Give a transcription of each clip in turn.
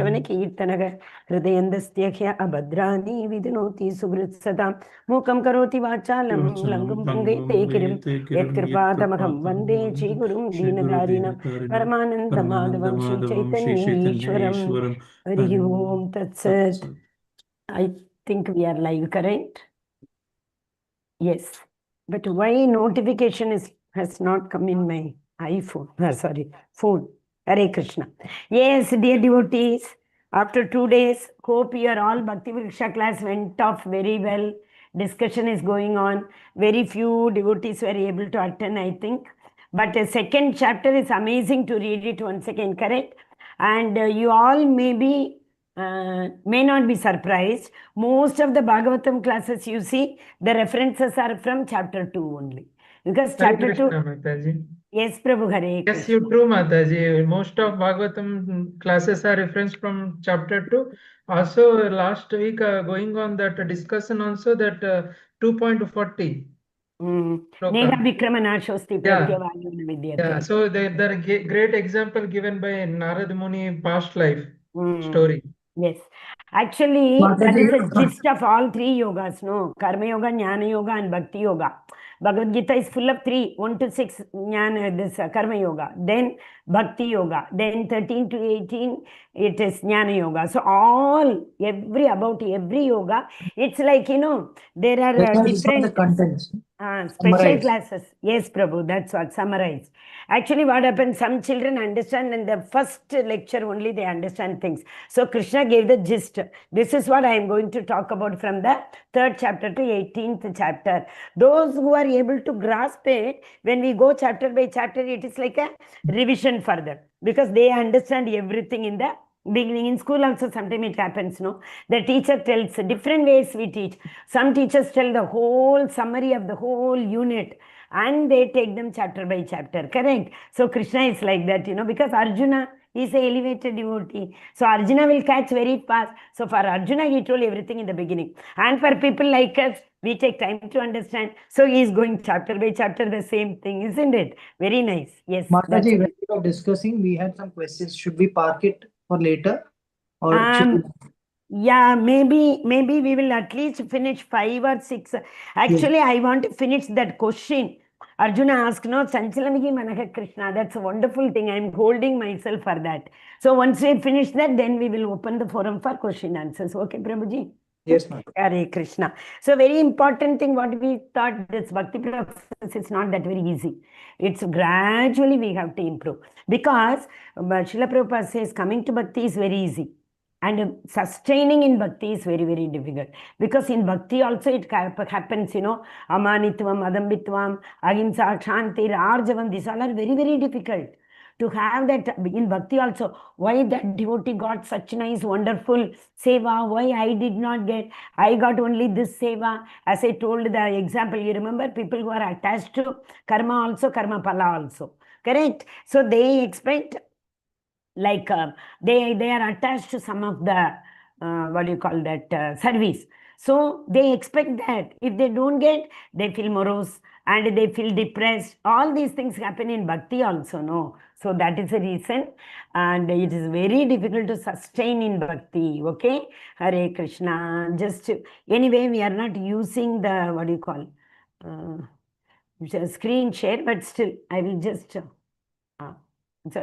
Shravana Kirtanaga Hridayandasthya Abhadrani Vidinoti Sugritsatam Mukam Karoti Vachalam Langum Punge Tekirim Yet Kripatamaham Vande Chigurum Dinadarina Paramananda Madhavam Shri Chaitanya Ishwaram Hari Om Tatsat. I think we are live, correct? Yes. But why notification has not come in my iPhone? Phone. Hare Krishna. Yes, dear devotees, after 2 days, hope you are all. Bhakti Vriksha class went off very well. Discussion is going on. Very few devotees were able to attend, I think. But the second chapter is amazing to read it once again, correct? And you all may not be surprised. Most of the Bhagavatam classes you see, the references are from chapter 2 only. Because chapter 2... Mataji. Yes, Prabhu, Hare Krishna. Yes, you true, Mataji. Most of Bhagavatam classes are referenced from chapter 2. Also, last week, going on that discussion also, that 2.40. Neha Vikramana Shosti Pratyavayuna Vidyate. Yeah, so the great example given by Narad Muni past life story. Yes. Actually, that is the gist of all 3 yogas, no? Karma Yoga, Jnana Yoga and Bhakti Yoga. Bhagavad Gita is full of 3, 1 to 6, Karma Yoga. Then Bhakti Yoga. Then 13 to 18, it is Jnana Yoga. So about every yoga, it's like, there are different contents. Special classes. Yes, Prabhu, that's what, summarized. Actually, what happens, some children understand in the first lecture only they understand things. So Krishna gave the gist. This is what I am going to talk about from the 3rd chapter to 18th chapter. Those who are able to grasp it, when we go chapter by chapter, it is like a revision further. Because they understand everything in the beginning. In school also sometimes it happens, no? The teacher tells different ways we teach. Some teachers tell the whole summary of the whole unit and they take them chapter by chapter, correct? So Krishna is like that, because Arjuna is an elevated devotee. So Arjuna will catch very fast. So for Arjuna, he told everything in the beginning. And for people like us, we take time to understand. So he is going chapter by chapter, the same thing, isn't it? Very nice. Yes. Mataji, when we were discussing, we had some questions. Should we park it for later? Or yeah, maybe we will at least finish 5 or 6. Actually, I want to finish that question. Arjuna asked, no, Sanchalamiki Manaka Krishna. That's a wonderful thing. I'm holding myself for that. So once we finish that, then we will open the forum for question answers. Okay, Prabhuji? Yes, ma'am. Hare Krishna. So very important thing, what we thought, this Bhakti process is not that very easy. It's gradually we have to improve. Because Srila Prabhupada says coming to Bhakti is very easy. And sustaining in Bhakti is very, very difficult. Because in Bhakti also it happens, Amanitvam, Adambitvam, Ahimsa, Shanti, Arjavam, these all are very, very difficult. To have that in Bhakti also, why that devotee got such nice, wonderful SEVA, why I did not get, I got only this SEVA. As I told the example, you remember people who are attached to karma also, karma pala also, correct? So they expect, like they are attached to some of the service. So they expect that if they don't get, they feel morose and they feel depressed. All these things happen in Bhakti also, no? So that is the reason. And it is very difficult to sustain in Bhakti, okay? Hare Krishna. Anyway, we are not using the, screen share, but still, I will just,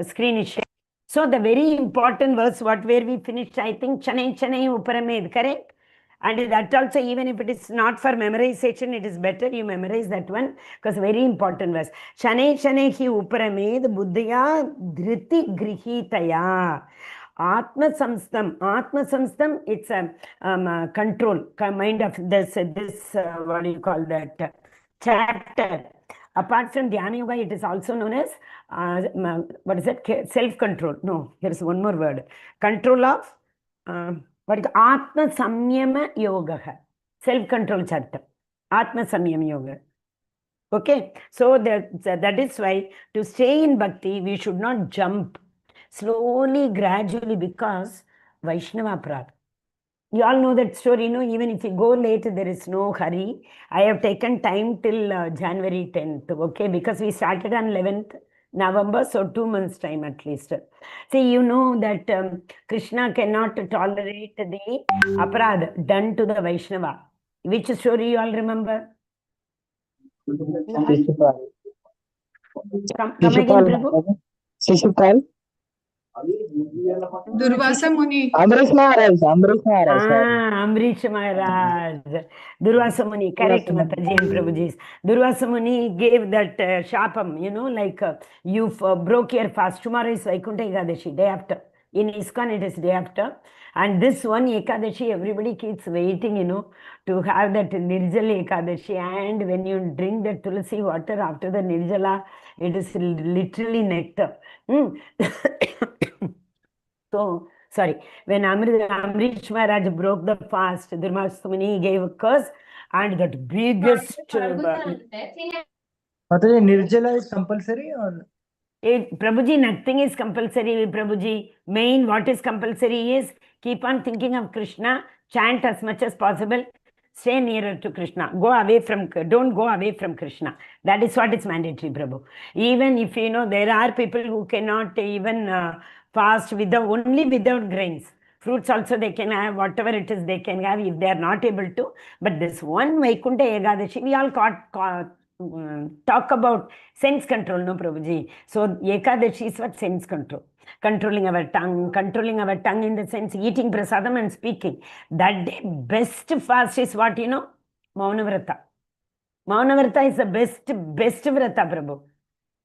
screen is share. So the very important verse, where we finished, I think, Chanai Uparamed, correct? And that also, even if it is not for memorization, it is better you memorize that one, because very important verse. Chanai hi Uparamed Buddhaya Dhriti Grihitaya. Atma Samstam, it's a control, mind of this chapter. Apart from Dhyana Yoga, it is also known as, self-control. No, here is one more word. Control of, Atma Samyama Yoga. Self-control chapter. Atma Samyama Yoga. Okay, so that is why to stay in Bhakti, we should not jump. Slowly, gradually, because Vaishnava Prat. You all know that story, even if you go late, there is no hurry. I have taken time till January 10th, okay, because we started on 11th. November, so 2 months time at least. See, you know that Krishna cannot tolerate the aparad done to the Vaishnava. Which story you all remember? Come again, Prabhu. Shishupal. Durvasa Muni. Amrish Maharaj. Amrish Maharaj. Durvasa Muni, correct, Mataji and Prabhuji. Durvasa Muni gave that shapam, you know, like you broke your fast. Tomorrow is Vaikuntha Ekadashi, day after. In ISKCON, it is day after. And this one Ekadashi, everybody keeps waiting, you know, to have that Nirjala Ekadashi. And when you drink that Tulasi water after the Nirjala, it is literally nectar. So, sorry, when Amrish Maharaj broke the fast, Durvasa Muni gave a curse, and that biggest... Mataji, Nirjala is compulsory or? Prabhuji, nothing is compulsory, Prabhuji. Main, what is compulsory is keep on thinking of Krishna, chant as much as possible, stay nearer to Krishna. Don't go away from Krishna. That is what is mandatory, Prabhu. Even if, you know, there are people who cannot even fast only without grains. Fruits also they can have, whatever it is they can have if they are not able to. But this one Vaikuntha Ekadashi, we all talk about sense control, no, Prabhuji. So Ekadashi is what? Sense control. Controlling our tongue in the sense eating prasadam and speaking. That day, best fast is what, you know? Maunavrata. Maunavrata is the best vrata, Prabhu.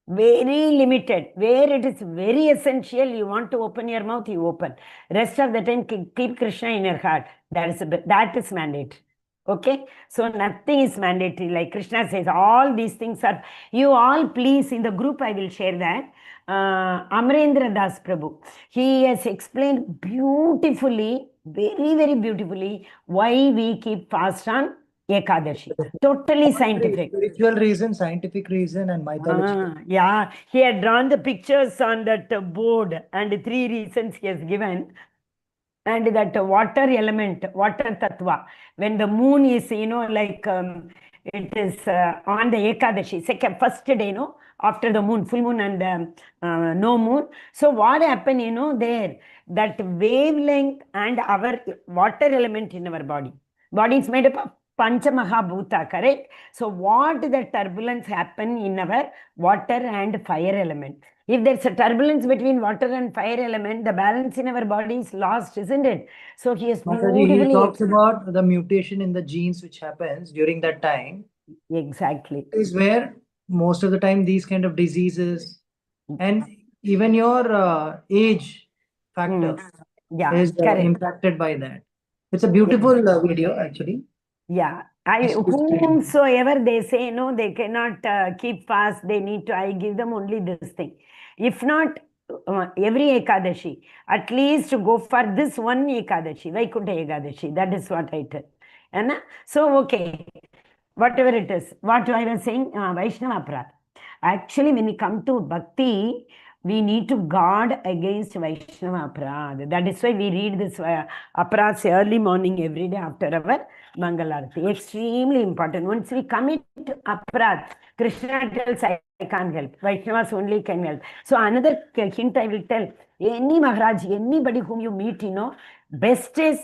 Very limited. Where it is very essential, you want to open your mouth, you open. Rest of the time, keep Krishna in your heart. That is mandatory. Okay? So nothing is mandatory. Like Krishna says, all these things are... You all please, in the group, I will share that. Amrendra Das Prabhu. He has explained beautifully, very, very beautifully, why we keep fast on Ekadashi. Totally scientific. Spiritual reason, scientific reason, and mythology. Yeah, he had drawn the pictures on that board, and 3 reasons he has given. And that water element, water tattva, when the moon is, you know, like it is on the Ekadashi, first day, you know, after the moon, full moon and no moon. So what happened, you know, there, that wavelength and our water element in our body. Body is made up of Pancha Mahabhuta, correct? So what the turbulence happen in our water and fire element? If there's a turbulence between water and fire element, the balance in our body is lost, isn't it? So he has beautifully... He talks about the mutation in the genes which happens during that time. Exactly. Is where most of the time these kind of diseases and even your age factor is impacted by that. It's a beautiful video, actually. Yeah. Whomsoever they say, no, they cannot keep fast, they need to, I give them only this thing. If not, every Ekadashi, at least go for this one Ekadashi, Vaikuntha Ekadashi. That is what I tell. And so, okay, whatever it is, what I was saying, Vaishnava Aparad. Actually, when we come to Bhakti, we need to guard against Vaishnava Aparad. That is why we read this Aparad early morning every day after our Mangalarti. Extremely important. Once we commit to Aparad, Krishna tells, I can't help. Vaishnavas only can help. So another hint I will tell, any Maharaj, anybody whom you meet, you know, best is